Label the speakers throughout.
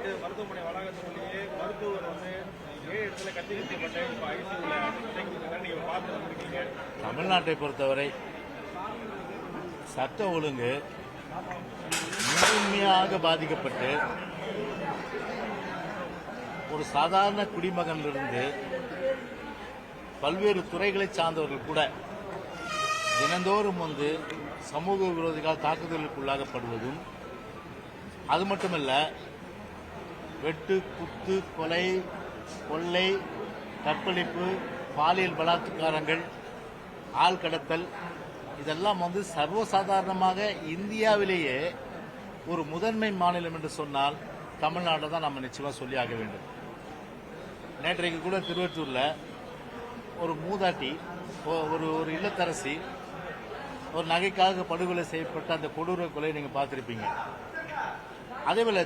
Speaker 1: தமிழ்நாட்டு மருத்துவமனை வளாகத்திலேயே மருத்துவர் வந்து 7 இடத்துல கத்தி வீசப்பட்ட இப்போ ஐசியூவில் நீங்க பார்த்து வந்திருக்கீங்க.
Speaker 2: தமிழ்நாட்டை பொறுத்தவரை சட்ட ஒழுங்கு முழுமையாக பாதிக்கப்பட்டு ஒரு சாதாரண குடிமகனிலிருந்து பல்வேறு துறைகளை சார்ந்தவர்கள் கூட தினந்தோறும் வந்து சமூக விரோதிகளால் தாக்குதலுக்கு உள்ளாகப்படுவதும், அது மட்டுமல்ல வெட்டு, குத்து, கொலை, கொள்ளை, கற்பழிப்பு, பாலியல் பலாத்காரங்கள், ஆள் கடத்தல், இதெல்லாம் வந்து சர்வசாதாரணமாக இந்தியாவிலேயே ஒரு முதன்மை மாநிலம் என்று சொன்னால் தமிழ்நாட்டை தான் நம்ம நிச்சயமா சொல்லி ஆக வேண்டும். நேற்றைக்கு கூட திருவற்றூர்ல ஒரு மூதாட்டி, ஒரு இல்லத்தரசி ஒரு நகைக்காக படுகொலை செய்யப்பட்ட அந்த கொடூர கொலை நீங்க பார்த்திருப்பீங்க. அதேபோல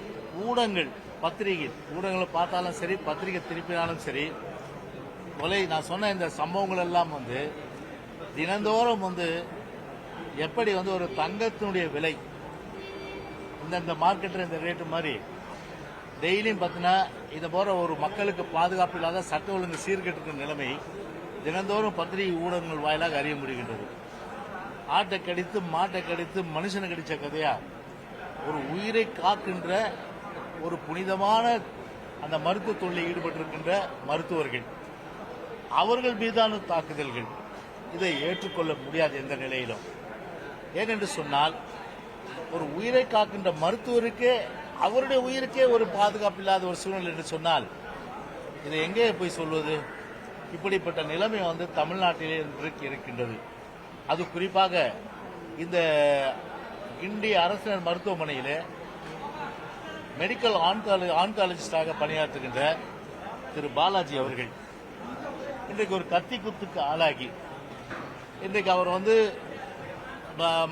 Speaker 2: ஊடகங்கள், பத்திரிகை ஊடகங்களை பார்த்தாலும் சரி, பத்திரிகை திருப்பினாலும் சரி, கொலை நான் சொன்ன இந்த சம்பவங்கள் எல்லாம் வந்து தினந்தோறும் வந்து எப்படி வந்து ஒரு தங்கத்தினுடைய விலை இந்த மார்க்கெட்டில் இந்த ரேட்டு மாதிரி டெய்லியும் பார்த்தீங்கன்னா இதை போற ஒரு மக்களுக்கு பாதுகாப்பு இல்லாத சட்ட ஒழுங்கு சீர்கெட்டிருக்கிற நிலைமை தினந்தோறும் பத்திரிகை ஊடகங்கள் வாயிலாக அறிய முடிகின்றது. ஆட்டை கடித்து மாட்டை கடித்து மனுஷனை கடிச்ச கதையா ஒரு உயிரை காக்கின்ற ஒரு புனிதமான அந்த மருத்துவ தொழிலில் ஈடுபட்டிருக்கின்ற மருத்துவர்கள், அவர்கள் மீதான தாக்குதல்கள், இதை ஏற்றுக்கொள்ள முடியாது எந்த நிலையிலும். ஏனென்று சொன்னால் ஒரு உயிரை காக்கின்ற மருத்துவருக்கே அவருடைய உயிருக்கே ஒரு பாதுகாப்பு இல்லாத ஒரு சூழ்நிலை என்று சொன்னால் இதை எங்கே போய் சொல்வது? இப்படிப்பட்ட நிலைமை வந்து தமிழ்நாட்டிலே இருக்கின்றது. அது குறிப்பாக இந்த கிண்டி அரசு மருத்துவமனையில் மெடிக்கல் ஆன்காலஜிஸ்டாக பணியாற்றுகின்ற திரு பாலாஜி அவர்கள் இன்றைக்கு ஒரு கத்தி குத்துக்கு ஆளாகி இன்றைக்கு அவர் வந்து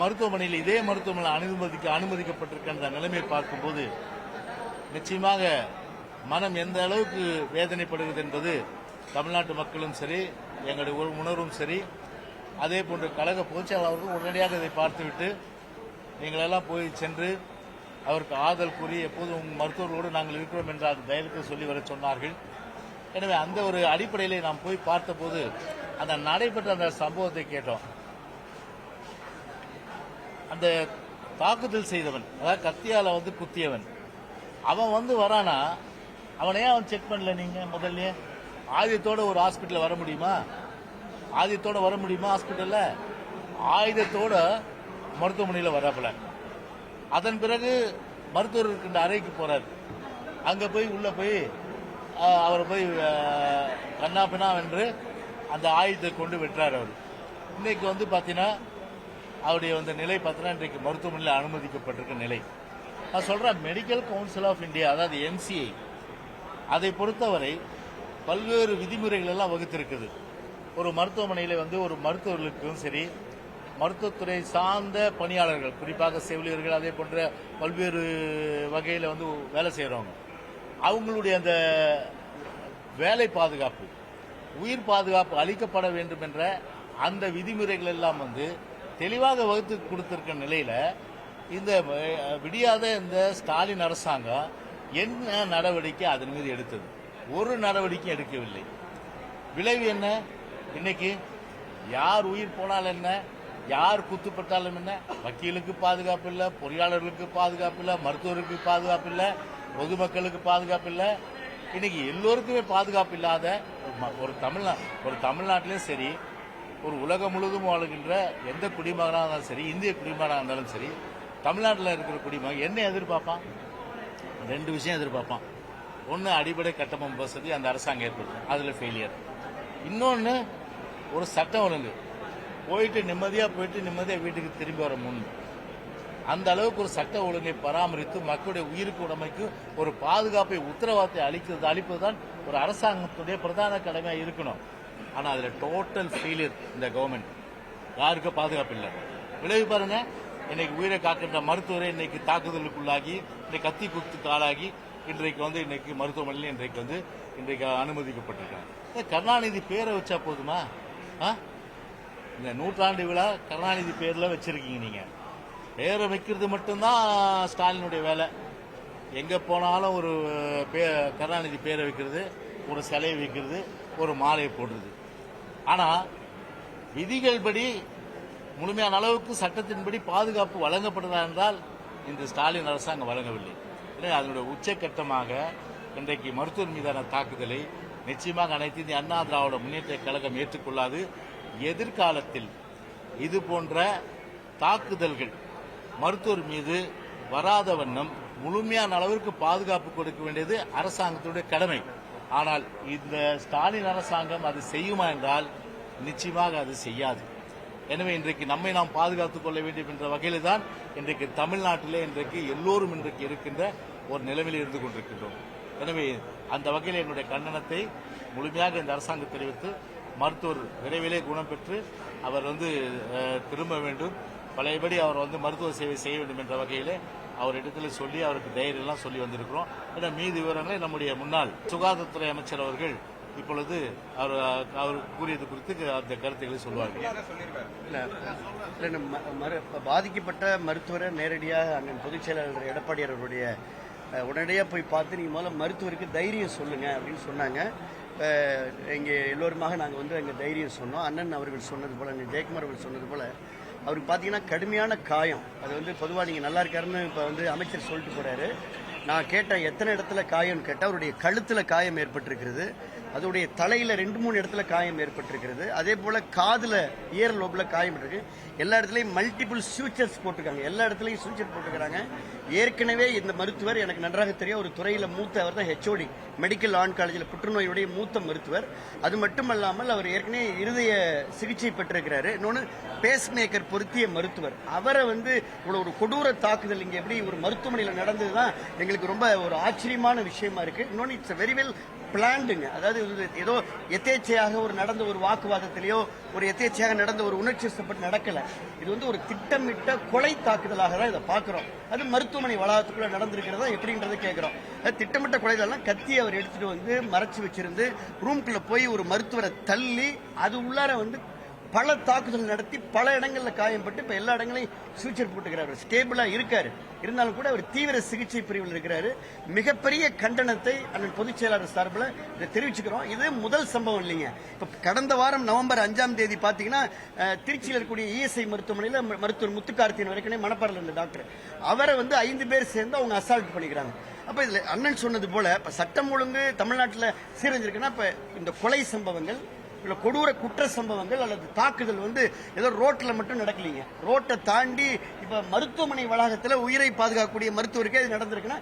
Speaker 2: மருத்துவமனையில் இதே மருத்துவமனையில் அனுமதிக்கப்பட்டிருக்கின்ற நிலைமையை பார்க்கும்போது நிச்சயமாக மனம் எந்த அளவுக்கு வேதனைப்படுகிறது என்பது தமிழ்நாட்டு மக்களும் சரி, எங்களுடைய உணர்வும் சரி, அதே போன்று கழக பொதுச்செயலாளர்கள் உடனடியாக இதை பார்த்துவிட்டு நீங்களெல்லாம் போய் சென்று அவருக்கு ஆதல் கூறி எப்போதும் மருத்துவர்களோடு நாங்கள் இருக்கிறோம் என்ற தைரியத்தை சொல்லி வர சொன்னார்கள். எனவே அந்த ஒரு அடிப்படையிலே நாம் போய் பார்த்தபோது அந்த நடைபெற்ற அந்த சம்பவத்தை கேட்டோம். அந்த தாக்குதல் செய்தவன், அதாவது கத்தியால வந்து குத்தியவன், அவன் வந்து வரானா, அவனையே அவன் செக் பண்ணல. நீங்க முதல்ல ஆயுதத்தோட ஒரு ஹாஸ்பிட்டல் வர முடியுமா? ஆயுதத்தோட வர முடியுமா ஹாஸ்பிட்டல்ல? ஆயுதத்தோட மருத்துவமனையில் வரப்பல. அதன் பிறகு மருத்துவர் இருக்கின்ற அறைக்கு போறார். அங்க போய் உள்ள போய் அவரை போய் கண்ணாபினா என்று அந்த ஆயுதத்தை கொண்டு வெட்டுறார். அவர் இன்னைக்கு வந்து பாத்தீங்கன்னா அவருடைய அந்த நிலை பார்த்தீங்கன்னா இன்றைக்கு மருத்துவமனையில் அனுமதிக்கப்பட்டிருக்க நிலை. நான் சொல்றேன், மெடிக்கல் கவுன்சில் ஆஃப் இந்தியா, அதாவது எம்சிஐ, அதை பொறுத்தவரை பல்வேறு விதிமுறைகள் எல்லாம் வகுத்திருக்குது. ஒரு மருத்துவமனையில் வந்து ஒரு மருத்துவர்களுக்கும் சரி, மருத்துவத்துறை சார்ந்த பணியாளர்கள், குறிப்பாக செவிலியர்கள், அதே போன்ற பல்வேறு வகையில் வந்து வேலை செய்யறவங்க, அவங்களுடைய அந்த வேலை பாதுகாப்பு, உயிர் பாதுகாப்பு அளிக்கப்பட வேண்டும் என்ற அந்த விதிமுறைகள் எல்லாம் வந்து தெளிவாக வகுத்து கொடுத்திருக்க நிலையில இந்த விடியாத இந்த ஸ்டாலின் அரசாங்கம் என்ன நடவடிக்கை அதன் மீது எடுத்தது? ஒரு நடவடிக்கை எடுக்கவில்லை. விளைவு என்ன? இன்னைக்கு யார் உயிர் போனாலும் என்ன, யார் குத்துப்பட்டாலும் என்ன, வக்கீலுக்கு பாதுகாப்பு இல்லை, பொறியாளர்களுக்கு பாதுகாப்பு இல்லை, மருத்துவருக்கு பாதுகாப்பு இல்லை, பொதுமக்களுக்கு பாதுகாப்பு இல்லை. இன்னைக்கு எல்லோருக்குமே பாதுகாப்பு இல்லாத ஒரு தமிழ்நாட்டிலும் சரி, ஒரு உலகம் முழுவதும் வாழுகின்ற எந்த குடிமகனாக இருந்தாலும் சரி, இந்திய குடிமகனாக இருந்தாலும் சரி, தமிழ்நாட்டில் இருக்கிற குடிமகன் என்ன எதிர்பார்ப்பான்? 2 விஷயம் எதிர்பார்ப்பான். ஒன்று, அடிப்படை கட்டமைப்பு வசதி அந்த அரசாங்கம் ஏற்படுத்தும், அதுல ஃபெயிலியர். இன்னொன்று, ஒரு சட்டம் ஒழுங்கு, போயிட்டு நிம்மதியாக வீட்டுக்கு திரும்பி வர முன் அந்த அளவுக்கு ஒரு சட்ட ஒழுங்கை பராமரித்து மக்களுடைய உயிருக்கு உடைமைக்கு ஒரு பாதுகாப்பை உத்தரவாதத்தை அளிப்பதுதான் ஒரு அரசாங்கத்துடைய பிரதான கடமையாக இருக்கணும். ஆனா அதுல டோட்டல் ஃபெயிலியர் இந்த கவர்மெண்ட். யாருக்கும் பாதுகாப்பு இல்லை. விளைவு பாருங்க, இன்னைக்கு உயிரை காக்கின்ற மருத்துவரை இன்னைக்கு தாக்குதலுக்குள்ளாகி, இன்னைக்கு கத்தி குத்துக்கு ஆளாகி இன்றைக்கு வந்து இன்னைக்கு மருத்துவமனையில் இன்றைக்கு அனுமதிக்கப்பட்டிருக்காங்க. கருணாநிதி பேரை வச்சா போதுமா? இந்த நூற்றாண்டு விழா கருணாநிதி பேர்ல வச்சிருக்கீங்க. நீங்க பேரை வைக்கிறது மட்டும்தான் ஸ்டாலினுடைய வேலை. எங்க போனாலும் ஒரு கருணாநிதி பேரை வைக்கிறது, ஒரு சிலையை வைக்கிறது, ஒரு மாலையை போடுறது. ஆனா விதிகள் படி முழுமையான அளவுக்கு சட்டத்தின்படி பாதுகாப்பு வழங்கப்படுதா என்றால் இந்த ஸ்டாலின் அரசாங்கம் வழங்கவில்லை. எனவே அதனுடைய உச்சக்கட்டமாக இன்றைக்கு மருத்துவர் மீதான தாக்குதலை நிச்சயமாக அனைத்து இந்திய அண்ணா திராவிட முன்னேற்ற கழகம் ஏற்றுக்கொள்ளாது. எதிர்காலத்தில் இது போன்ற தாக்குதல்கள் மருத்துவர் மீது வராத வண்ணம் முழுமையான அளவிற்கு பாதுகாப்பு கொடுக்க வேண்டியது அரசாங்கத்துடைய கடமை. ஆனால் இந்த ஸ்டாலின் அரசாங்கம் அது செய்யுமா என்றால் நிச்சயமாக அது செய்யாது. எனவே இன்றைக்கு நம்மை நாம் பாதுகாத்துக் கொள்ள வேண்டும் என்ற வகையில் தான் இன்றைக்கு தமிழ்நாட்டிலே இன்றைக்கு எல்லோரும் இன்றைக்கு இருக்கின்ற ஒரு நிலைமையில் இருந்து கொண்டிருக்கின்றோம். எனவே அந்த வகையில் என்னுடைய கண்டனத்தை முழுமையாக இந்த அரசாங்கம் தெரிவித்து மருத்துவர் விரைவிலே குணம் பெற்று அவர் திரும்ப வேண்டும், பழையபடி அவர் மருத்துவ சேவை செய்ய வேண்டும் என்ற வகையிலே அவர் இடத்துல சொல்லி அவருக்கு தைரியெல்லாம் சொல்லி வந்திருக்கிறோம். ஏன்னா மீதி விவரங்களை நம்முடைய முன்னாள் சுகாதாரத்துறை அமைச்சர் அவர்கள் இப்பொழுது அவர் கூறியது குறித்து அந்த கருத்துக்களை சொல்வார்கள்.
Speaker 3: பாதிக்கப்பட்ட மருத்துவரை நேரடியாக அண்ணன் பொதுச் செயலாளர் எடப்பாடி அவர்களுடைய உடனடியாக போய் பார்த்து நீங்கள் முதல்ல மருத்துவருக்கு தைரியம் சொல்லுங்க அப்படின்னு சொன்னாங்க. இங்கே எல்லோருமாக நாங்கள் அங்கே தைரியம் சொன்னோம். அண்ணன் அவர்கள் சொன்னது போல, அண்ணன் ஜெயக்குமார் அவர்கள் சொன்னது போல அவருக்கு பார்த்தீங்கன்னா கடுமையான காயம். அது பொதுவாக நீங்கள் நல்லா இருக்காருன்னு இப்போ அமைச்சர் சொல்லிட்டு போறாரு. நான் கேட்டேன் எத்தனை இடத்துல காயம்னு கேட்டால் அவருடைய கழுத்தில் காயம் ஏற்பட்டிருக்கிறது, அதோடைய தலையில 2-3 இடத்துல காயம் ஏற்பட்டிருக்கிறது, அதே போல காதுல இயர் லோப்ல காயம் இருக்கு. எல்லா இடத்துலயும் மல்டிபிள் சூச்சர்ஸ் போட்டிருக்காங்க, எல்லா இடத்துலயும் சூச்சர் போட்டிருக்காங்க. ஏற்கனவே இந்த மருத்துவர் எனக்கு நன்றாக தெரியும், ஒரு துறையில மூத்த, அவர் தான் HOD மெடிக்கல் ஆன்காலஜியில் புற்றுநோயுடைய மூத்த மருத்துவர். அது மட்டுமல்லாமல் அவர் ஏற்கனவே இருதய சிகிச்சை பெற்றிருக்கிறாரு. இன்னொன்று பேஸ் மேக்கர் பொருத்திய மருத்துவர். அவரை இவ்வளவு ஒரு கொடூர தாக்குதல் இங்க எப்படி ஒரு மருத்துவமனையில் நடந்ததுதான் எங்களுக்கு ரொம்ப ஒரு ஆச்சரியமான விஷயமா இருக்கு. இன்னொன்று இட்ஸ் வெரி வெல் பிளான்டுங்க. அதாவது ஏதோ எதேச்சையாக நடந்த ஒரு வாக்குவாதத்திலேயோ ஒரு எதேச்சையாக நடந்த ஒரு உணர்ச்சி நடக்கல. இது ஒரு திட்டமிட்ட கொலை தாக்குதலாக தான் இதை பார்க்கிறோம். அது மருத்துவமனை வளாகத்துக்குள்ள நடந்திருக்கிறதா எப்படின்றத கேட்கிறோம். திட்டமிட்ட கொலைதான் கத்தி அவர் எடுத்துட்டு மறைச்சு வச்சிருந்து ரூம்குள்ள போய் ஒரு மருத்துவரை தள்ளி அது உள்ளார பல தாக்குதல் நடத்தி பல இடங்கள்ல காயப்பட்டு இப்ப எல்லா இடங்களையும் சூச்சர் போட்டுக்கிறாரு. ஸ்டேபிளா இருக்காரு, இருந்தாலும் கூட அவர் தீவிர சிகிச்சை பிரிவில் இருக்கிறாரு. மிகப்பெரிய கண்டனத்தை அண்ணன் பொதுச் செயலாளர் சார்பில் இதை தெரிவிச்சுக்கிறோம். இது முதல் சம்பவம் இல்லைங்க. இப்ப கடந்த வாரம் நவம்பர் 5ஆம் தேதி பாத்தீங்கன்னா திருச்சியில் இருக்கக்கூடிய ESI மருத்துவமனையில் மருத்துவர் முத்துக்கார்த்தியின் வரைக்கும் மணப்பாறையில் இருந்த டாக்டர், அவரை 5 பேர் சேர்ந்து அவங்க அசால்ட் பண்ணிக்கிறாங்க. அப்ப இதுல அண்ணன் சொன்னது போல இப்ப சட்டம் ஒழுங்கு தமிழ்நாட்டில் சீரழிஞ்சிருக்குன்னா இப்ப இந்த கொலை சம்பவங்கள் இல்ல கொடூர குற்ற சம்பவங்கள் அல்லது தாக்குதல் ஏதோ ரோட்ல மட்டும் நடக்கலீங்க. ரோட்டை தாண்டி இப்ப மருத்துவமனை வளாகத்தில் உயிரை பாதுகாக்கக்கூடிய மருத்துவருக்கே இது நடந்திருக்குன்னா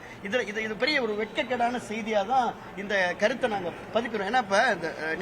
Speaker 3: இது பெரிய ஒரு வெட்கக்கேடான செய்தியா தான் இந்த கருத்தை நாங்க பதிக்கிறோம். ஏன்னா இப்ப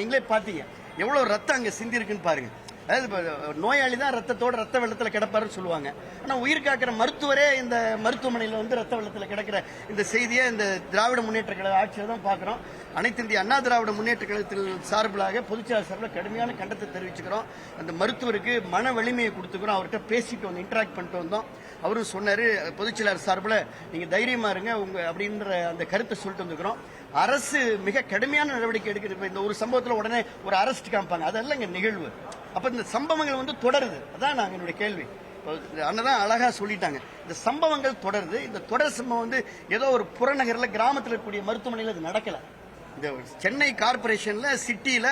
Speaker 3: நீங்களே பாத்தீங்க எவ்வளவு ரத்தம் அங்க சிந்தி இருக்குன்னு பாருங்க. அதாவது நோயாளி தான் ரத்த வெள்ளத்தில் கிடப்பாருன்னு சொல்லுவாங்க. ஆனா உயிர் காக்கிற மருத்துவரே இந்த மருத்துவமனையில் ரத்த வெள்ளத்தில் கிடக்கிற இந்த செய்தியை இந்த திராவிட முன்னேற்ற கழக ஆட்சியை தான் பார்க்கிறோம். அனைத்து இந்திய அண்ணா திராவிட முன்னேற்ற கழகத்தில் சார்பிலாக பொதுச்செயலாளர் சார்பில் கடுமையான கண்டனத்தை தெரிவிச்சுக்கிறோம். அந்த மருத்துவருக்கு மன வலிமையை கொடுத்துக்கிறோம். அவர்கிட்ட பேசிட்டு இன்டராக்ட் பண்ணிட்டு வந்தோம். அவரும் சொன்னாரு பொதுச்செயலாளர் சார்பில் நீங்க தைரியமா இருங்க அப்படின்ற அந்த கருத்தை சொல்லிட்டு வந்துக்கிறோம். அரசு மிக கடுமையான நடவடிக்கை எடுக்கிறது. இந்த ஒரு சம்பவத்தில் உடனே ஒரு அரெஸ்ட் காமிப்பாங்க, அதெல்லாம் இங்க நிகழ்வு. அப்ப இந்த சம்பவங்கள் தொடருது. அதான் நாங்க என்னுடைய கேள்வி. அண்ணதான் அழகா சொல்லிட்டாங்க, இந்த சம்பவங்கள் தொடருது. இந்த தொடர் சம்பவம் ஏதோ ஒரு புறநகர்ல கிராமத்தில் இருக்கக்கூடிய மருத்துவமனையில் அது நடக்கல. இந்த சென்னை கார்பரேஷன்ல சிட்டியில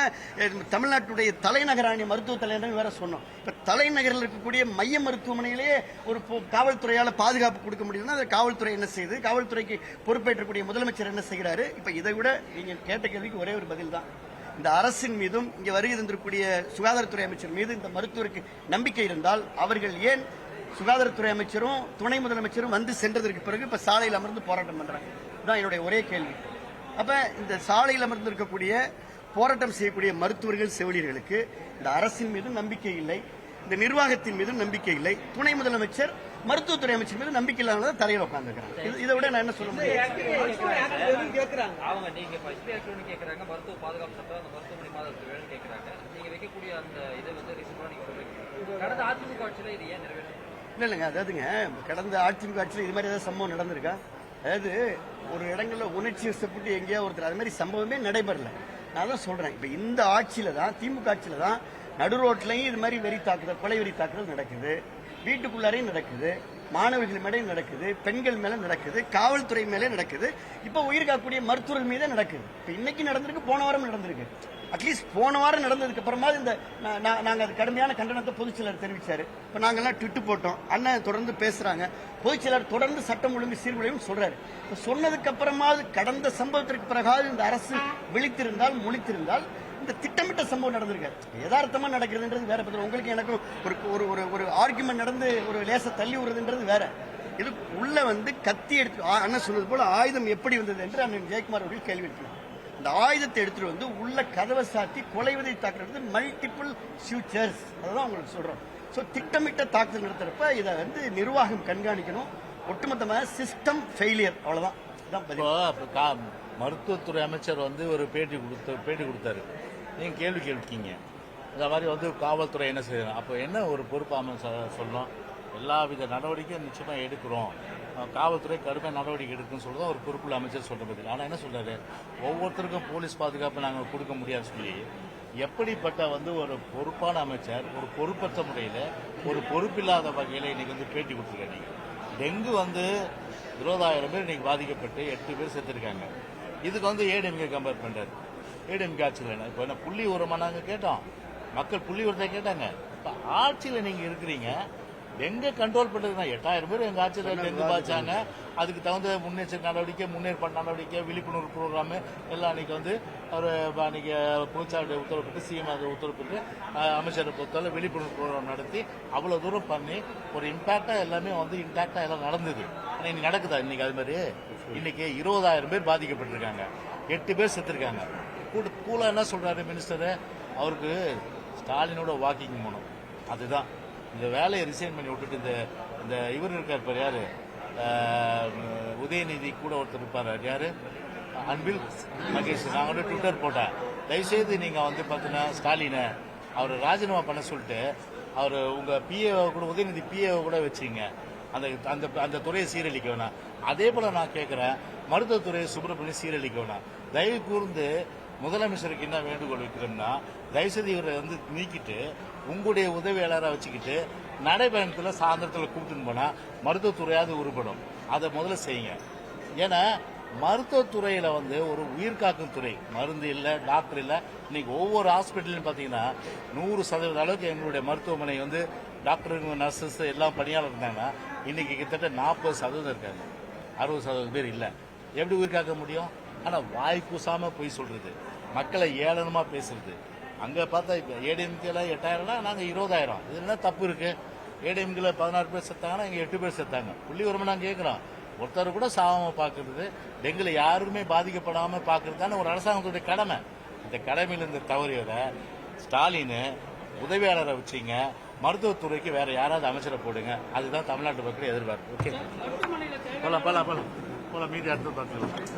Speaker 3: தமிழ்நாட்டுடைய தலைநகராணி மருத்துவ தலைநகர் வேற சொன்னோம். இப்ப தலைநகரில் இருக்கக்கூடிய மைய மருத்துவமனையிலேயே ஒரு காவல்துறையால பாதுகாப்பு கொடுக்க முடியும்னா அந்த காவல்துறை என்ன செய்யுது? காவல்துறைக்கு பொறுப்பேற்றக்கூடிய முதலமைச்சர் என்ன செய்கிறாரு? இப்ப இதை விட நீங்க கேட்ட கேள்விக்கு ஒரே ஒரு பதில் தான். இந்த அரசின் மீதும் இங்க வருகை தந்திருக்கக்கூடிய சுகாதாரத்துறை அமைச்சர் மீது இந்த மருத்துவருக்கு நம்பிக்கை இருந்தால் அவர்கள் ஏன் சுகாதாரத்துறை அமைச்சரும் துணை முதலமைச்சரும் சென்றதற்கு பிறகு இப்ப சாலையில் அமர்ந்து போராட்டம் பண்றாங்க? தான் என்னுடைய ஒரே கேள்வி. அப்ப இந்த சாலையில் அமர்ந்து இருக்கக்கூடிய போராட்டம் செய்யக்கூடிய மருத்துவர்கள் செவிலியர்களுக்கு இந்த அரசின் மீது நம்பிக்கை இல்லை, இந்த நிர்வாகத்தின் மீது நம்பிக்கை இல்லை, துணை முதலமைச்சர் மருத்துவத்துறை அமைச்சர் மீது நம்பிக்கை இல்லாத தரையில் உட்கார்ந்துருக்காங்க. இதை விட நான் என்ன சொல்ல முடியும்?
Speaker 4: அவங்க நீங்க கேக்குறாங்க மருத்துவ பாதுகாப்பு சட்டம் அந்த மருத்துவமனை மாதத்துக்கு கேட்கறாங்க. நீங்க வைக்கக்கூடிய அந்த இதை நீங்க சொல்றீங்க. கடந்த அதிமுக ஆட்சியில இது ஏன் நிறைவேற்ற
Speaker 3: இல்லைங்க? அதாவதுங்க கடந்த அதிமுக ஆட்சியில் இது மாதிரி ஏதாவது சம்பவம் நடந்திருக்கா? அதாவது ஒரு இடங்கள்ல உணர்ச்சி வசப்பட்டு எங்கேயா ஒருத்தர் அது மாதிரி சம்பவமே நடைபெறல. நான் தான் சொல்றேன், இப்ப இந்த ஆட்சியில தான் திமுக ஆட்சியில தான் நடு ரோட்லயும் இது மாதிரி வெறி தாக்குதல், கொலை வெறி தாக்குதல் நடக்குது, வீட்டுக்குள்ளாரையும் நடக்குது, மாணவர்கள் மேலே நடக்குது, பெண்கள் மேல நடக்குது, காவல்துறை மேலே நடக்குது, இப்போ உயிர் காக்கக்கூடிய மருத்துவர்கள் மீதே நடக்குது. இப்போ இன்னைக்கு நடந்திருக்கு, போன வாரம் நடந்திருக்கு. அட்லீஸ்ட் போன வாரம் நடந்ததுக்கு அப்புறமா இந்த நாங்க அது கடுமையான கண்டனத்தை பொதுச் செயலர் தெரிவிச்சாரு. இப்ப நாங்கெல்லாம் ட்விட்டு போட்டோம், அண்ணன் தொடர்ந்து பேசுறாங்க, பொதுச் செயலர் தொடர்ந்து சட்டம் ஒழுங்கு சீர்குலையும் சொல்றாரு. சொன்னதுக்கு அப்புறமா கடந்த சம்பவத்திற்கு பிறகாவது இந்த அரசு விழித்திருந்தால் முழித்திருந்தால் இந்த திட்டமிட்ட சம்பவம் நடந்திருக்காரு. யதார்த்தமா நடக்கிறதுன்றது வேற. பத்தி உங்களுக்கு எனக்கு ஒரு ஒரு ஒரு ஆர்குமெண்ட் நடந்து ஒரு லேச தள்ளி விடுறதுன்றது வேற. இது உள்ள கத்தி எடுத்து அண்ணன் சொன்னது போல ஆயுதம் எப்படி வந்தது என்று அண்ணன் ஜெயக்குமார் அவர்கள் கேள்வி எழுப்பினார். இந்த ஆயுதத்தை எடுத்துட்டு உள்ள கதவை சாத்தி கொலைவதை தாக்குறது மல்டிபிள் ஃபியூச்சர்ஸ். அதான் உங்களுக்கு சொல்றோம். ஸோ திட்டமிட்ட தாக்குதல் நடத்துறப்ப இதை நிர்வாகம் கண்காணிக்கணும். ஒட்டுமொத்தமாக சிஸ்டம் ஃபெயிலியர், அவ்வளவுதான்.
Speaker 2: மருத்துவத்துறை அமைச்சர் ஒரு பேட்டி கொடுத்தாரு. நீங்க கேள்வி கேட்பீங்க, இந்த மாதிரி காவல்துறை என்ன செய்யணும், அப்போ என்ன ஒரு பொறுப்பு அமைச்சர் சொல்லணும், எல்லாவித நடவடிக்கையும் நிச்சயமா எடுக்கிறோம், காவல்துறை கடுமையான நடவடிக்கை எடுக்குன்னு சொல்றது ஒரு பொறுப்புள்ள அமைச்சர் சொல்ற பதில். ஆனா என்ன சொல்றாரு, ஒவ்வொருத்தருக்கும் போலீஸ் பாதுகாப்பு நாங்கள் கொடுக்க முடியாது சொல்லி எப்படிப்பட்ட ஒரு பொறுப்பான அமைச்சர் ஒரு பொறுப்பற்ற முறையில ஒரு பொறுப்பில்லாத வகையில இன்னைக்கு பேட்டி கொடுத்துருக்காங்க. டெங்கு 20,000 பேர் இன்னைக்கு பாதிக்கப்பட்டு 8 பேர் செத்துருக்காங்க. இதுக்கு ஏடிஎம்கே கம்பேர் பண்றாரு. ஏடிஎம்கே ஆட்சியில் இப்போ என்ன புள்ளி உரமா நாங்க கேட்டோம், மக்கள் புள்ளி உரத்தை கேட்டாங்க. இப்ப ஆட்சியில் நீங்க இருக்கிறீங்க, எங்க கண்ட்ரோல் பண்றதுனா 8,000 பேர் எங்க ஆட்சியில் டெங்கு பாய்ச்சாங்க. அதுக்கு தகுந்த முன்னெச்சரிக்கை நடவடிக்கை, முன்னேற்பாடு நடவடிக்கை, விழிப்புணர்வு ப்ரோக்ராம் எல்லாம் அன்னைக்கு ஒரு அன்னைக்கு பொதுச்சாலை உத்தரவிட்டு சிஎம் உத்தரவிட்டு அமைச்சரை பொறுத்தவரை விழிப்புணர்வு ப்ரோக்ராம் நடத்தி அவ்வளவு தூரம் பண்ணி ஒரு இம்பாக்டா எல்லாமே இன்டாக்டா எல்லாம் நடந்தது. ஆனா இன்னைக்கு நடக்குதா? இன்னைக்கு அது மாதிரி இன்னைக்கு 20,000 பேர் பாதிக்கப்பட்டிருக்காங்க, 8 பேர் செத்துருக்காங்க. கூலா என்ன சொல்றாரு மினிஸ்டர், அவருக்கு ஸ்டாலினோட வாக்கிங் போகணும். அதுதான் இந்த வேலையை ரிசைன் பண்ணி விட்டுட்டு இந்த இவர் இருக்கார் பாரு, யாரு உதயநிதி கூட ஒருத்தர் இருப்பாரு, யாரு அன்பில் மகேஷ். நான் ட்விட்டர் போட்டேன், தயவுசெய்து நீங்க பாத்தீங்கன்னா ஸ்டாலினை அவர் ராஜினாமா பண்ண சொல்லிட்டு அவர் உங்க பிஏ கூட உதயநிதி பிஏ கூட வச்சுங்க, அந்த அந்த துறையை சீரழிக்க வேணாம். அதே போல நான் கேட்கிறேன், மருத்துவத்துறையை சுப்பிரமணியம் சீரழிக்க வேணாம். தயவு கூர்ந்து முதலமைச்சருக்கு என்ன வேண்டுகோள் வைக்கிறோம்னா, தயவுசெய்து இவரை நீக்கிட்டு உங்களுடைய உதவியாளராக வச்சுக்கிட்டு நடைபயணத்தில் சாயந்தரத்தில் கூப்பிட்டுன்னு போனா மருத்துவத்துறையாவது உருப்படும். அதை முதல்ல செய்யுங்க. ஏன்னா மருத்துவத்துறையில ஒரு உயிர் காக்கும் துறை, மருந்து இல்லை, டாக்டர் இல்லை. இன்னைக்கு ஒவ்வொரு ஹாஸ்பிட்டலும் பார்த்தீங்கன்னா 100% அளவுக்கு எங்களுடைய மருத்துவமனை டாக்டருங்க, நர்சஸ் எல்லாம் பணியாளர் இருந்தாங்கன்னா இன்னைக்கு கிட்டத்தட்ட 40% இருக்காங்க, 60% பேர் இல்லை. எப்படி உயிர் காக்க முடியும்? ஆனா வாய் கூசாம போய் சொல்றது, மக்களை ஏளனமா பேசுறது. அங்க பார்த்தா இப்ப ஏடிஎம்கேல 8,000, நாங்க 20,000. இது என்ன தப்பு இருக்கு? ஏடிஎம்கேல 16 பேர் செத்தாங்கன்னா இங்க 8 பேர் செத்தாங்க. புள்ளி வரமா நாங்க கேட்கிறோம், ஒருத்தர் கூட சாவாம பாக்குறது, டெங்குல யாருமே பாதிக்கப்படாம பாக்குறதுதான ஒரு அரசாங்கத்துடைய கடமை. இந்த கடமையிலிருந்து தவறியத ஸ்டாலின் உதவியாளரை வச்சீங்க, மருத்துவத்துறைக்கு வேற யாராவது அமைச்சரை போடுங்க. அதுதான் தமிழ்நாட்டு மக்கள் எதிர்பார்ப்பு. ஓகே, போலாம் மீதி அடுத்து பார்க்கலாம்.